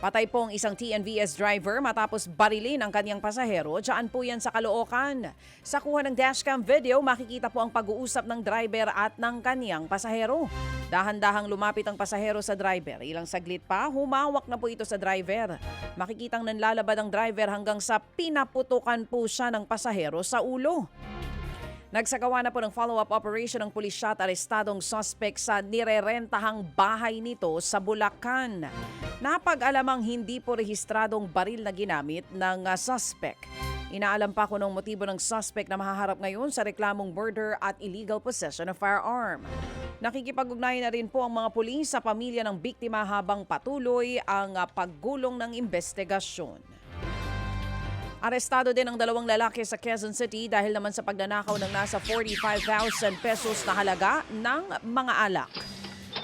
Patay po ang isang TNVS driver matapos barilin ang kanyang pasahero. Diyan po yan sa Caloocan. Sa kuha ng dashcam video, makikita po ang pag-uusap ng driver at ng kanyang pasahero. Dahan-dahang lumapit ang pasahero sa driver. Ilang saglit pa, humawak na po ito sa driver. Makikitang nanlalabad ang driver hanggang sa pinaputukan po siya ng pasahero sa ulo. Nagsagawa na po ng follow-up operation ng pulisya at arestadong suspect sa nirerentahang bahay nito sa Bulacan. Napag-alamang hindi po rehistradong baril na ginamit ng suspect. Inaalam pa kung anong motibo ng suspect na mahaharap ngayon sa reklamong murder at illegal possession of firearm. Nakikipag-ugnayan na rin po ang mga pulis sa pamilya ng biktima habang patuloy ang paggulong ng investigasyon. Arestado din ang dalawang lalaki sa Quezon City dahil naman sa pagnanakaw ng nasa 45,000 pesos na halaga ng mga alak.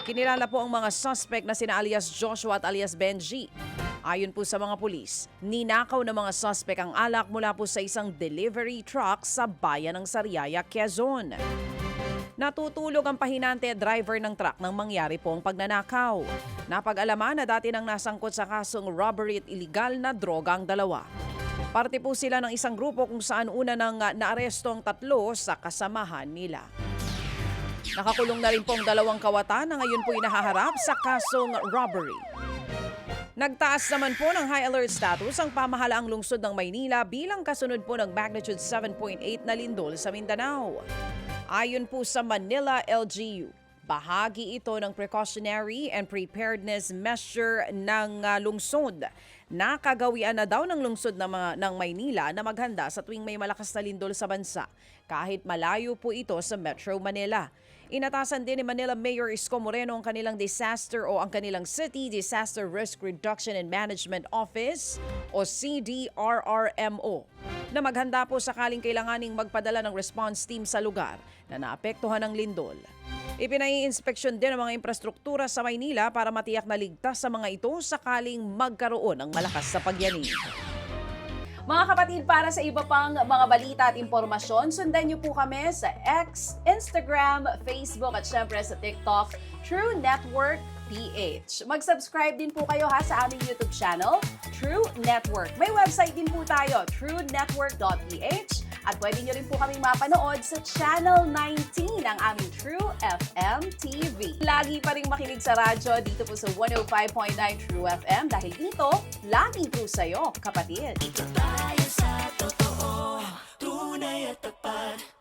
Kinilala po ang mga suspect na sina alias Joshua at alias Benji. Ayon po sa mga pulis, ninakaw ng mga suspect ang alak mula po sa isang delivery truck sa bayan ng Sariaya, Quezon. Natutulog ang pahinante at driver ng truck nang mangyari po ang pagnanakaw. Napag-alaman na dati nang nasangkot sa kasong robbery at illegal na droga ang dalawa. Parte po sila ng isang grupo kung saan una nang naaresto ang tatlo sa kasamahan nila. Nakakulong na rin po ang dalawang kawatan na ngayon po inahaharap sa kasong robbery. Nagtaas naman po ng high alert status ang pamahalaang lungsod ng Maynila bilang kasunod po ng magnitude 7.8 na lindol sa Mindanao. Ayon po sa Manila LGU, bahagi ito ng precautionary and preparedness measure ng lungsod. Nakagawian na daw ng lungsod ng Maynila na maghanda sa tuwing may malakas na lindol sa bansa, kahit malayo po ito sa Metro Manila. Inatasan din ni Manila Mayor Isko Moreno ang kanilang City Disaster Risk Reduction and Management Office o CDRRMO na maghanda po sakaling kailanganing magpadala ng response team sa lugar na naapektuhan ng lindol. Ipinai-inspeksyon din ang mga infrastruktura sa Maynila para matiyak na ligtas sa mga ito sakaling magkaroon ng malakas sa pagyanig. Mga kapatid, para sa iba pang mga balita at impormasyon, sundan niyo po kami sa X, Instagram, Facebook at syempre sa TikTok, True Network PH. Mag-subscribe din po kayo sa aming YouTube channel, True Network. May website din po tayo, truenetwork.ph. At pwede nyo rin po kaming mapanood sa Channel 19 ng aming True FM TV. Lagi pa rin makinig sa radyo dito po sa 105.9 True FM dahil dito, lagi po sa'yo, kapatid. Ito tayo sa totoo, tunay at tapat.